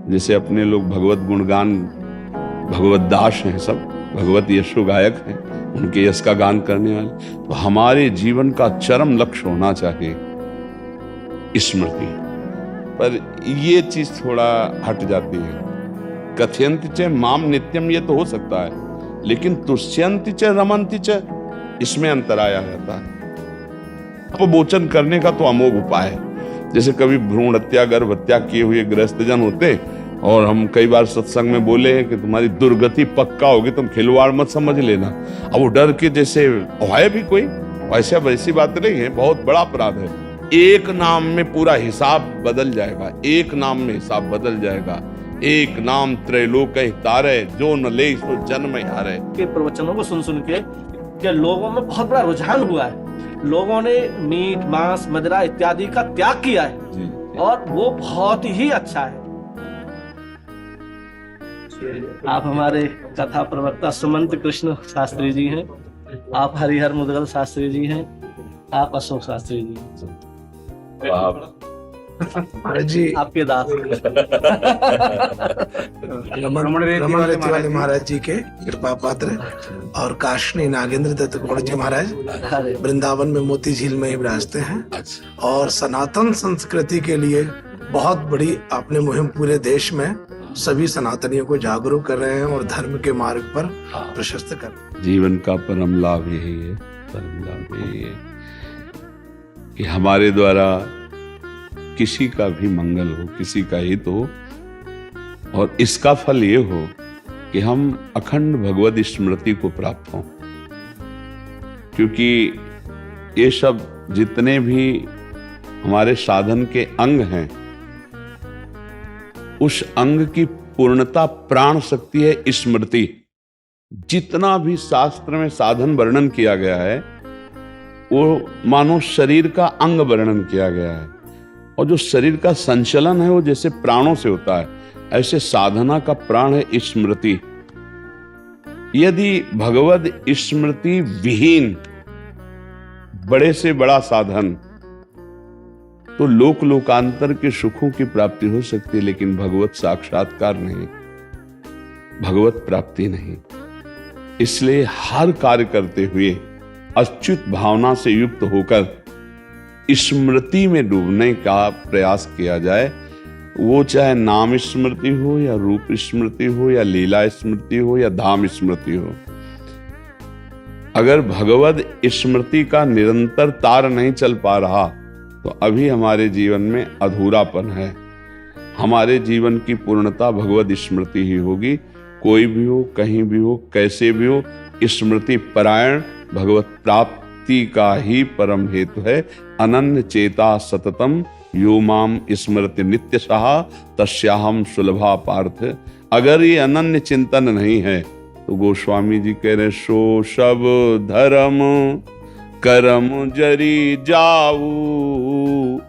जैसे अपने लोग भगवत गुणगान, भगवत दास हैं, सब भगवत यशो गायक हैं, उनके यश का गान करने वाले। तो हमारे जीवन का चरम लक्ष्य होना चाहिए स्मृति। पर ये चीज थोड़ा हट जाती है। कथयंति च माम नित्यम, ये तो हो सकता है, लेकिन तुष्यंति च रमन्ति च, इसमें अंतर आया रहता है। अपमोचन करने का तो अमोघ उपाय है। जैसे कभी भ्रूण हत्या, गर्भ हत्या किए हुए गृहस्थजन होते, और हम कई बार सत्संग में बोले हैं कि तुम्हारी दुर्गति पक्का होगी, तुम खिलवाड़ मत समझ लेना। अब वो डर के जैसे है भी कोई, ऐसा वैसी बात नहीं है, बहुत बड़ा अपराध है। एक नाम में पूरा हिसाब बदल जाएगा, एक नाम में हिसाब बदल जाएगा। एक नाम त्रैलोक तारे, जो न ले सो जन्म हारे। के प्रवचनों को सुन सुन के लोगों में बहुत बड़ा रुझान हुआ है। लोगों ने मीट, मांस, मदिरा इत्यादि का त्याग किया है जी। और वो बहुत ही अच्छा है। आप हमारे कथा प्रवक्ता सुमंत कृष्ण शास्त्री जी हैं, आप हरिहर मुदगल शास्त्री जी हैं, आप अशोक शास्त्री जी हैं। महाराज जी आपके दास रमण रेती वाले महाराज जी के कृपा पात्र और काशनी नागेंद्र दत्त गौड़ जी महाराज वृंदावन में मोती झील में ही विराजते हैं। और सनातन संस्कृति के लिए बहुत बड़ी आपने मुहिम पूरे देश में सभी सनातनियों को जागरूक कर रहे हैं और धर्म के मार्ग पर प्रशस्त कर रहे हैं। जीवन का परम लाभ यही है, परम लाभ यही है कि हमारे द्वारा किसी का भी मंगल हो, किसी का हित हो, और इसका फल ये हो कि हम अखंड भगवत स्मृति को प्राप्त हों। क्योंकि ये सब जितने भी हमारे साधन के अंग हैं, उस अंग की पूर्णता प्राण शक्ति है स्मृति। जितना भी शास्त्र में साधन वर्णन किया गया है, वो मानो शरीर का अंग वर्णन किया गया है, और जो शरीर का संचलन है वो जैसे प्राणों से होता है, ऐसे साधना का प्राण है स्मृति। यदि भगवद स्मृति विहीन बड़े से बड़ा साधन, तो लोक लोकांतर के सुखों की प्राप्ति हो सकती है, लेकिन भगवत साक्षात्कार नहीं, भगवत प्राप्ति नहीं। इसलिए हर कार्य करते हुए अच्युत भावना से युक्त होकर स्मृति में डूबने का प्रयास किया जाए। वो चाहे नाम स्मृति हो, या रूप स्मृति हो, या लीला स्मृति हो, या धाम स्मृति हो। अगर भगवद स्मृति का निरंतर तार नहीं चल पा रहा, तो अभी हमारे जीवन में अधूरापन है। हमारे जीवन की पूर्णता भगवद स्मृति ही होगी। कोई भी हो, कहीं भी हो, कैसे भी हो, स्मृति परायण भगवत प्राप्ति का ही परम हेतु है। अनन्य चेता सततम यो माम स्मृति नित्यशः तस्याहम सुलभा पार्थ। अगर ये अनन्य चिंतन नहीं है, तो गोस्वामी जी कह रहे, सो सब धर्म करम जरी जाऊ,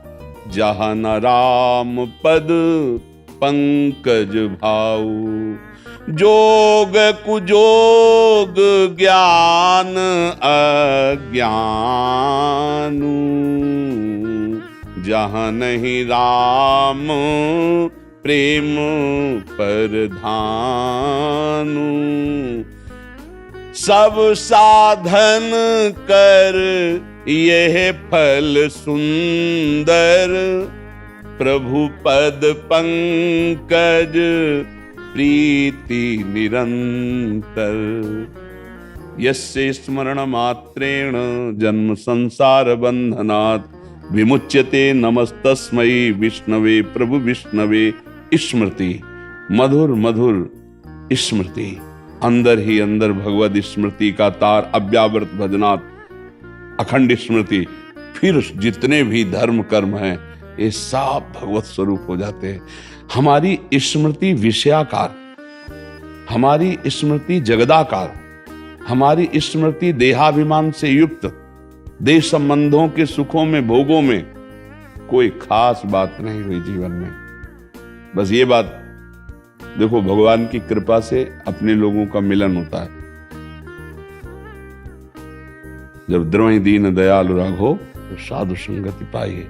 जहाँ न राम पद पंकज भाऊ। जोग कुजोग ज्ञान अज्ञानू, जहाँ नहीं राम प्रेम परधानु। सब साधन कर यह फल सुंदर, प्रभु पद पंकज प्रीति निरंतर। यस्य स्मरण मात्रेण जन्म संसार बंधनात् विमुच्यते नमस्तस्मै विष्णवे प्रभु विष्णवे। स्मृति, मधुर मधुर स्मृति, अंदर ही अंदर भगवद स्मृति का तार अव्यावृत भजनात् अखंड स्मृति। फिर जितने भी धर्म कर्म हैं, ये सब भगवत स्वरूप हो जाते हैं। हमारी स्मृति विषयाकार, हमारी स्मृति जगदाकार, हमारी स्मृति देहाभिमान से युक्त, देश संबंधों के सुखों में, भोगों में कोई खास बात नहीं हुई जीवन में। बस ये बात देखो, भगवान की कृपा से अपने लोगों का मिलन होता है। जब द्रोही दीन दयालु राघो, तो साधु संगति पाइए।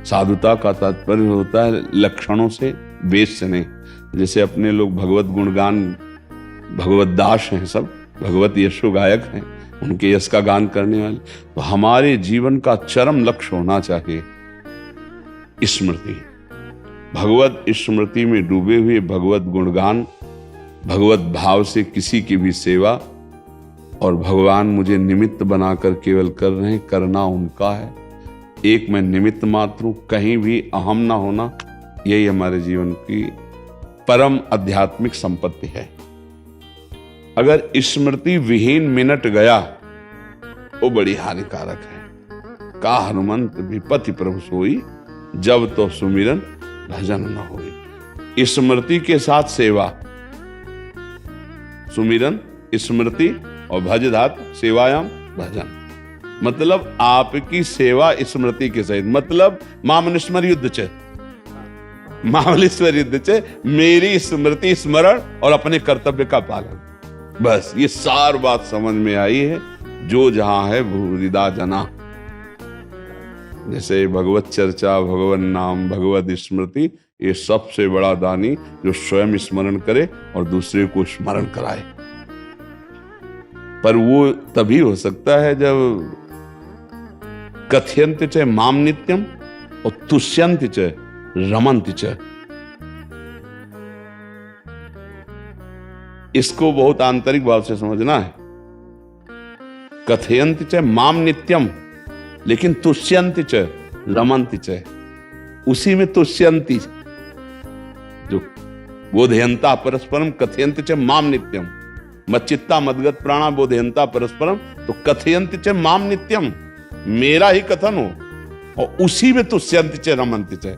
साधुता का तात्पर्य होता है लक्षणों से, वेश से नहीं। जैसे अपने लोग भगवत गुणगान, भगवत दास हैं, सब भगवत यशो गायक हैं, उनके यश का गान करने वाले। तो हमारे जीवन का चरम लक्ष्य होना चाहिए स्मृति, भगवत स्मृति में डूबे हुए भगवत गुणगान, भगवत भाव से किसी की भी सेवा, और भगवान मुझे निमित्त बनाकर केवल कर रहे हैं, करना उनका है। एक मैं निमित्त मात्र हूं, कहीं भी अहम ना होना, यही हमारे जीवन की परम आध्यात्मिक संपत्ति है। अगर स्मृति विहीन मिनट गया वो बड़ी हानिकारक है। का हनुमंत विपति प्रभु सोई, जब तो सुमिरन भजन न होई। स्मृति के साथ सेवा, सुमिरन स्मृति और भज धातु सेवायाम भजन, मतलब आपकी सेवा स्मृति के सहित, मतलब मामनुस्मर युद्ध च, मामलेश्वर युद्ध च, मेरी स्मृति स्मरण और अपने कर्तव्य का पालन। बस ये सार बात समझ में आई है। जो जहां है भूरिदा जना, जैसे भगवत चर्चा, भगवत नाम, भगवत स्मृति, ये सबसे बड़ा दानी जो स्वयं स्मरण करे और दूसरे को स्मरण कराए। पर वो तभी हो सकता है जब कथयन्ति च माम नित्यम और तुष्यन्ति च रमन्ति च। इसको बहुत आंतरिक भाव से समझना है। कथयन्ति च माम नित्यम, लेकिन तुष्यन्ति च रमन्ति च, उसी में तुष्यन्ति, जो बोधयन्ता परस्परम कथयन्ति च माम नित्यम, मच्चित्ता मदगत प्राणा बोधयन्ता परस्परम, तो कथयन्ति च माम नित्यम, मेरा ही कथन हो, और उसी में तुष्यन्ति च रमन्ति च।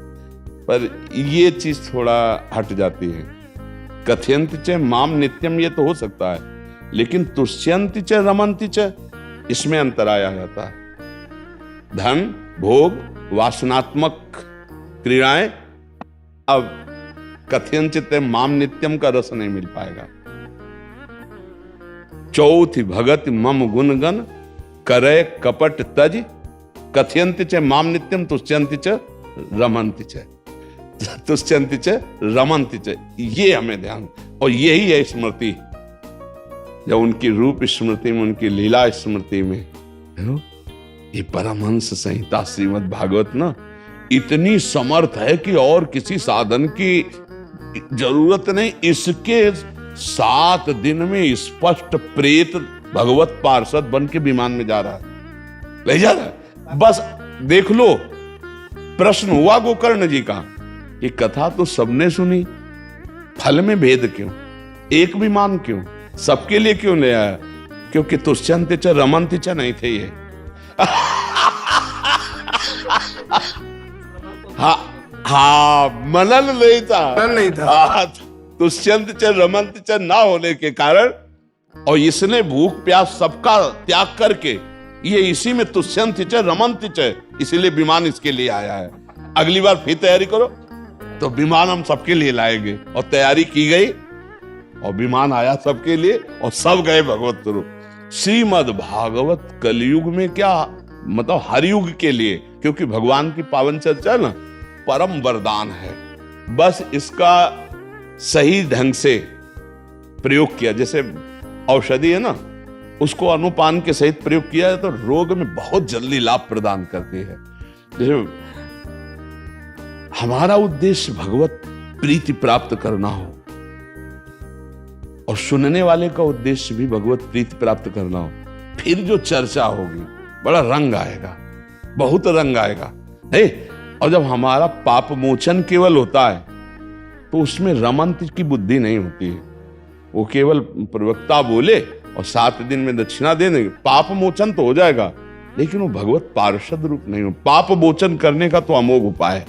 पर ये चीज थोड़ा हट जाती है। कथयन्ति च माम नित्यम ये तो हो सकता है, लेकिन तुष्यन्ति च रमन्ति च, इसमें अंतर आया जाता है। धन, भोग, वासनात्मक क्रियाएं, अब कथयन्ति माम नित्यम का रस नहीं मिल पाएगा। चौथी भगत मम गुणगन करे कपट तज, कथयन्ति च माम नित्यम तुष्यन्ति च रमन्ति च, तुष्यन्ति च रमन्ति च, ये हमें ध्यान। और यही है स्मृति। जब उनकी रूप स्मृति में, उनकी लीला स्मृति में, ये परमहंस संहिता श्रीमद् भागवत ना इतनी समर्थ है कि और किसी साधन की जरूरत नहीं। इसके 7 दिन में स्पष्ट प्रेत भगवत पार्षद बन के विमान में जा रहा है, ले जा रहा है। बस देख लो। प्रश्न हुआ गोकर्ण जी का, ये कथा तो सबने सुनी, फल में भेद क्यों, एक विमान क्यों, सबके लिए क्यों ले आया? क्योंकि तुष्यन्ति च रमन्ति च नहीं थे ये। मनन नहीं था, तुष्यन्ति च रमन्ति च ना होने के कारण, और इसने भूख प्यास सबका त्याग करके ये इसी में तुष्यन्ति च रमन्ति च, इसीलिए विमान इसके लिए आया है। अगली बार फिर तैयारी करो तो विमान हम सबके लिए लाएंगे। और तैयारी की गई और विमान आया सबके लिए, और सब गए भगवत स्वरूप। श्रीमद् भागवत कलयुग में क्या मतलब हर युग के लिए, क्योंकि भगवान की पावन चर्चा ना परम वरदान है। बस इसका सही ढंग से प्रयोग किया, जैसे औषधि है ना, उसको अनुपान के सहित प्रयोग किया है तो रोग में बहुत जल्दी लाभ प्रदान करती है। जैसे हमारा उद्देश्य भगवत प्रीति प्राप्त करना हो, और सुनने वाले का उद्देश्य भी भगवत प्रीति प्राप्त करना हो, फिर जो चर्चा होगी बड़ा रंग आएगा, बहुत रंग आएगा। और जब हमारा पाप मोचन केवल होता है तो उसमें रमंत की बुद्धि नहीं होती है। वो केवल प्रवक्ता बोले और 7 दिन में दक्षिणा दे देंगे, पाप मोचन तो हो जाएगा, लेकिन वो भगवत पार्षद रूप नहीं हो। पाप मोचन करने का तो अमोघ उपाय है।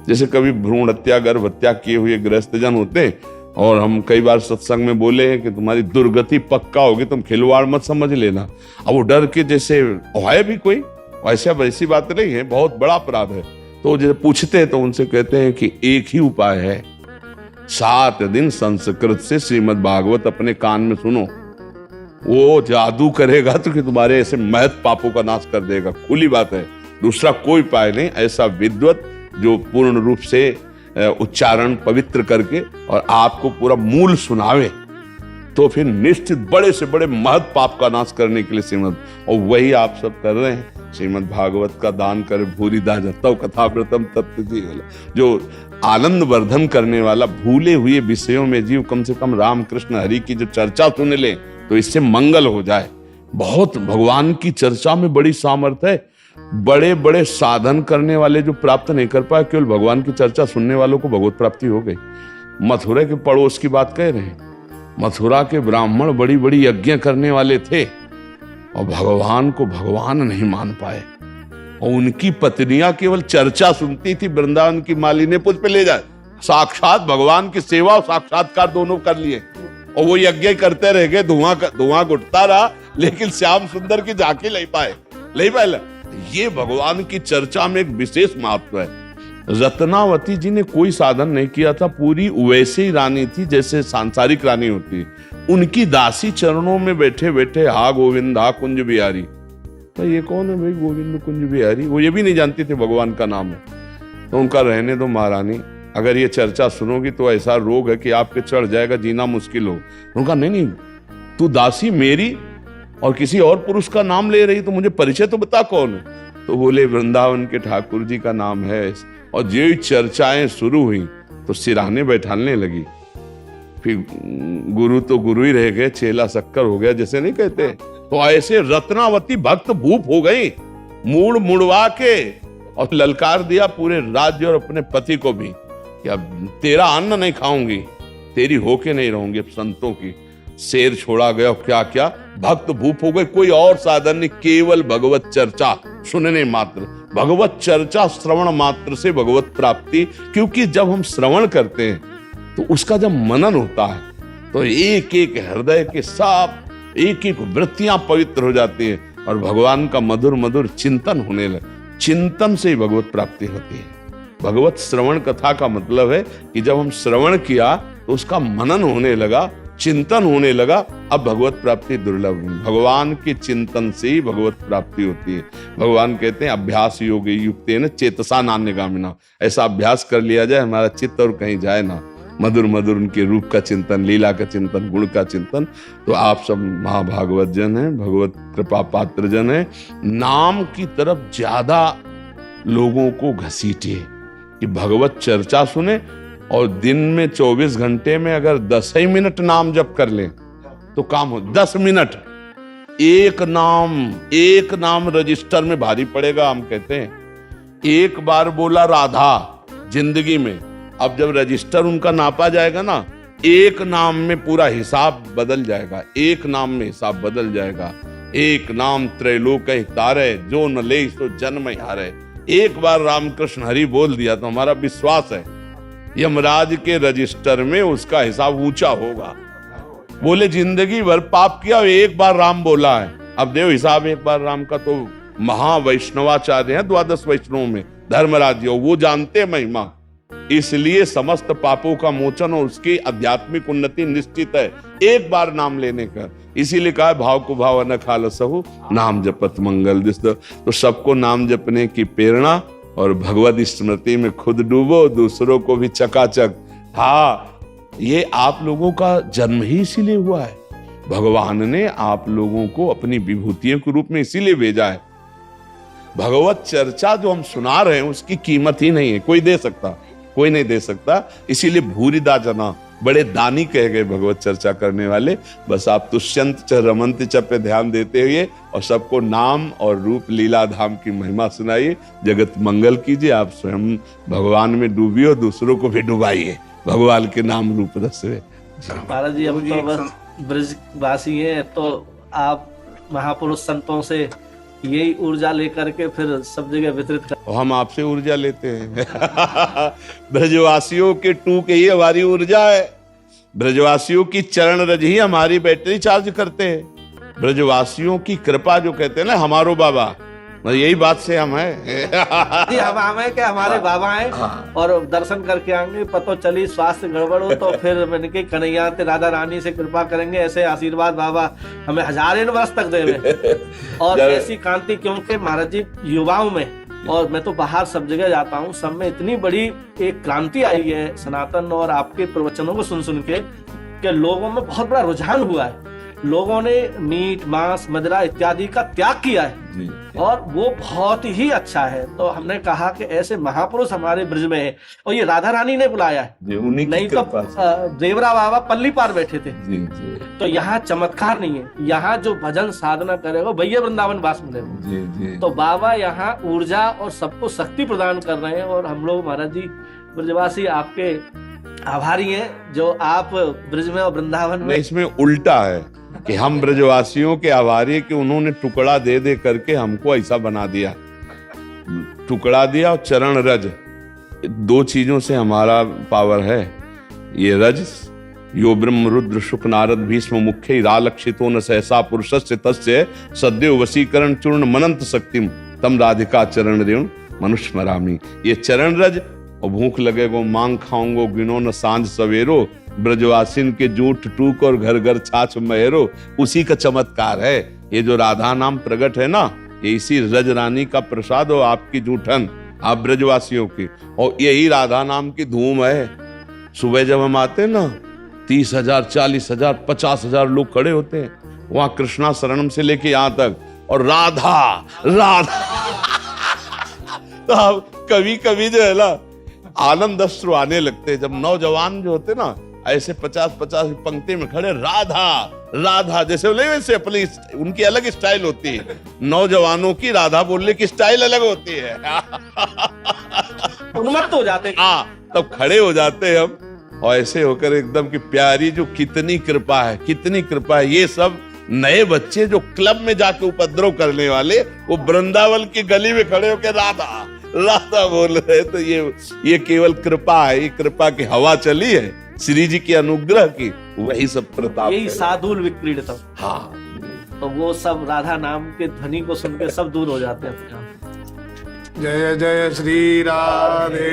जैसे कभी भ्रूण हत्या, गर्भ हत्या किए हुए गृहस्थ जन होते, और हम कई बार सत्संग में बोले हैं कि तुम्हारी दुर्गति पक्का होगी, तुम खिलवाड़ मत समझ लेना। अब वो डर के जैसे है भी कोई, वैसी बात नहीं है, बहुत बड़ा अपराध है। तो जैसे पूछते हैं तो उनसे कहते हैं कि एक ही उपाय है, 7 दिन संस्कृत से श्रीमद् भागवत अपने कान में सुनो, वो जादू करेगा तो कि तुम्हारे ऐसे महत पापों का नाश कर देगा। खुली बात है, दूसरा कोई उपाय नहीं। ऐसा विद्वत जो पूर्ण रूप से उच्चारण पवित्र करके और आपको पूरा मूल सुनावे, तो फिर निश्चित बड़े से बड़े महत् पाप का नाश करने के लिए श्रीमद्, और वही आप सब कर रहे हैं। श्रीमद् भागवत का दान कर भूरी दास तव कथा प्रथम तत्व जीव, जो आनंद वर्धन करने वाला, भूले हुए विषयों में जीव कम से कम राम कृष्ण हरि की जो चर्चा सुन ले तो इससे मंगल हो जाए। बहुत भगवान की चर्चा में बड़ी सामर्थ्य है। बड़े बड़े साधन करने वाले जो प्राप्त नहीं कर पाए, केवल भगवान की चर्चा सुनने वालों को भगवत प्राप्ति हो गई। मथुरा के पड़ोस की बात कह रहे हैं, मथुरा के ब्राह्मण बड़ी बड़ी यज्ञ करने वाले थे और भगवान को भगवान नहीं मान पाए, और उनकी पत्नियां केवल चर्चा सुनती थी। वृंदावन की मालिनी पुष्प ले जाए, साक्षात भगवान की सेवा और साक्षात्कार दोनों कर लिए, और वो यज्ञ करते रह गए, धुआं घुटता रहा, लेकिन श्याम सुंदर की झांकी नहीं पाए। ये भगवान की चर्चा में एक विशेष महत्व है। रत्नावती जी ने कोई साधन नहीं किया था, पूरी वैसे ही रानी थी जैसे सांसारिक रानी होती है। उनकी दासी चरणों में बैठे बैठे हा गोविंद हा कुंज बिहारी, तो ये कौन है भाई गोविंद कुंज बिहारी, वो ये भी नहीं जानती थी भगवान का नाम है। तो उनका रहने दो महारानी, अगर ये चर्चा सुनोगी तो ऐसा रोग है कि आपके चढ़ जाएगा, जीना मुश्किल हो। उनका नहीं, तू दासी मेरी और किसी और पुरुष का नाम ले रही, तो मुझे परिचय तो बता कौन है। तो बोले वृंदावन के ठाकुर जी का नाम है। और जो चर्चाएं शुरू हुई तो सिराने बैठाने लगी। फिर गुरु तो गुरु ही रह गए, चेला शक्कर हो गया जैसे नहीं कहते। तो ऐसे रत्नावती भक्त भूप हो गई, मूड मुड़वा के और ललकार दिया पूरे राज्य और अपने पति को भी कि अब तेरा अन्न नहीं खाऊंगी, तेरी होके नहीं रहूंगी। अब संतों की शेर छोड़ा गया, क्या क्या भक्त भूप हो गए। कोई और साधन नहीं, केवल भगवत चर्चा सुनने मात्र, भगवत चर्चा श्रवण मात्र से भगवत प्राप्ति। क्योंकि जब हम श्रवण करते हैं तो उसका जब मनन होता है तो एक एक हृदय के साथ एक एक वृत्तियां पवित्र हो जाती है और भगवान का मधुर मधुर चिंतन होने लगे। चिंतन से ही भगवत प्राप्ति होती है। भगवत श्रवण कथा का मतलब है कि जब हम श्रवण किया तो उसका मनन होने लगा, चिंतन होने लगा, अब भगवत प्राप्ति दुर्लभ है। भगवान के चिंतन से ही भगवत प्राप्ति होती है। भगवान कहते हैं अभ्यास योग युक्तेन चेतसा नान्यगामिना, ऐसा अभ्यास कर लिया जाए हमारा चित्त और कहीं जाए ना। मधुर मधुर उनके रूप का चिंतन, लीला का चिंतन, गुण का चिंतन। तो आप सब महाभागवत जन हैं, भगवत कृपा पात्र जन हैं, नाम की तरफ ज्यादा लोगों को घसीटिए कि भगवत चर्चा सुने और दिन में 24 घंटे में अगर 10 ही मिनट नाम जप कर लें तो काम हो। 10 मिनट एक नाम रजिस्टर में भारी पड़ेगा। हम कहते हैं एक बार बोला राधा जिंदगी में, अब जब रजिस्टर उनका नापा जाएगा ना, एक नाम में पूरा हिसाब बदल जाएगा, एक नाम में हिसाब बदल जाएगा। एक नाम त्रैलोक हितारे, जो न ले सो जन्म हारे। एक बार रामकृष्ण हरि बोल दिया तो हमारा विश्वास है यमराज के रजिस्टर में उसका हिसाब ऊंचा होगा। बोले जिंदगी भर पाप किया, एक बार राम बोला है, अब देव हिसाब एक बार राम का। तो महावैष्णवाचार्य हैं 12 वैष्णवों में धर्मराज, वो जानते महिमा, इसलिए समस्त पापों का मोचन और उसकी आध्यात्मिक उन्नति निश्चित है एक बार नाम लेने का। इसीलिए कहा भाव को भाव न खालसहु नाम जपत मंगल दिस। तो सबको नाम जपने की प्रेरणा और भगवत स्मृति में खुद डूबो, दूसरों को भी चकाचक। हाँ, ये आप लोगों का जन्म ही इसीलिए हुआ है। भगवान ने आप लोगों को अपनी विभूतियों के रूप में इसीलिए भेजा है। भगवत चर्चा जो हम सुना रहे हैं उसकी कीमत ही नहीं है, कोई दे सकता, कोई नहीं दे सकता। इसीलिए भूरिदा जना, बड़े दानी कहे गए भगवत चर्चा करने वाले। बस आप तुष्यंत च रमंत च पे ध्यान देते हुए और सबको नाम और रूप लीला धाम की महिमा सुनाइए, जगत मंगल कीजिए। आप स्वयं भगवान में डूबिए और दूसरों को भी डुबाइए भगवान के नाम रूप रस में। महाराज जी, हम तो बस ब्रजवासी हैं, तो आप महापुरुष संतों से यही ऊर्जा लेकर के फिर सब जगह वितरित कर। हम आपसे ऊर्जा लेते हैं। ब्रजवासियों के टूक ही हमारी ऊर्जा है। ब्रजवासियों की चरण रज ही हमारी बैटरी चार्ज करते हैं। ब्रजवासियों की कृपा जो कहते हैं ना हमारो बाबा, यही बात से हम हैं। जी, हम है कि हमारे बाबा हैं और दर्शन करके आएंगे, पतो चली स्वास्थ्य गड़बड़ हो तो फिर मैंने कन्हैया राधा रानी से कृपा करेंगे। ऐसे आशीर्वाद बाबा हमें हजारों वर्ष तक देवे और ऐसी कांति, क्योंकि महाराज जी युवाओं में और मैं तो बाहर सब जगह जाता हूँ, सब में इतनी बड़ी एक क्रांति आई है सनातन और आपके प्रवचनों को सुन के कि लोगों में बहुत बड़ा रुझान हुआ है। लोगों ने मीट मांस मदिरा इत्यादि का त्याग किया है और वो बहुत ही अच्छा है। तो हमने कहा कि ऐसे महापुरुष हमारे ब्रज में है और ये राधा रानी ने बुलाया है, नहीं तो देवरा बाबा पल्ली पार बैठे थे। तो यहाँ चमत्कार नहीं है, यहाँ जो भजन साधना करेगा भैया वृंदावन वास मिलेगा। तो बाबा यहाँ ऊर्जा और सबको शक्ति प्रदान कर रहे हैं और हम लोग महाराज जी ब्रजवासी आपके आभारी हैं जो आप ब्रज में और वृंदावन में। इसमें उल्टा है कि हम ब्रजवासियों के आभारी कि उन्होंने टुकड़ा दे दे करके हमको ऐसा बना दिया, टुकड़ा दिया और चरण रज, दो चीजों से हमारा पावर है। ये रज यो ब्रह्म रुद्र शुक नारद भीष्म मुख्य रालक्षितो न सहसा पुरुषस्य तस्य सद्यो वशीकरण चूर्ण मनंत शक्तिम तम राधिका चरण रेणु मनुष्य मरामी। ये चरण रज और भूख लगेगो मांग खाऊंगो गिनो न सांझ सवेरो, ब्रजवासिन के जूठ टूक और घर घर छाछ महेरो, उसी का चमत्कार है। ये जो राधा नाम प्रकट है ना, ये इसी रज रानी का प्रसाद हो, आपकी जूठन आप ब्रजवासियों की, और यही राधा नाम की धूम है। सुबह जब हम आते ना 30,000 40,000 50,000 लोग खड़े होते हैं वहां कृष्णा शरणम से लेके यहां तक, और राधा राधा तो अब कभी कभी जो है ना आनंद अश्रु आने लगते हैं जब नौजवान जो होते ना ऐसे 50-50 पंक्ति में खड़े राधा राधा जैसे बोले, वैसे अपनी उनकी अलग स्टाइल होती है। नौजवानों की राधा बोलने की स्टाइल अलग होती है। उन्मत्त हो जाते हैं। हाँ, तब खड़े हो जाते हैं हम और ऐसे होकर एकदम की प्यारी जो कितनी कृपा है, कितनी कृपा है। ये सब नए बच्चे जो क्लब में जाके उपद्रव करने वाले, वो वृंदावन की गली में खड़े होकर राधा राधा बोल रहे। तो ये केवल कृपा है, ये कृपा की हवा चली है श्री जी के अनुग्रह की, वही सब प्रताप, यही साधुल विक्रीडितम। हाँ, तो वो सब राधा नाम के ध्वनि को सुन के सब दूर हो जाते हैं। जय जय श्री राधे।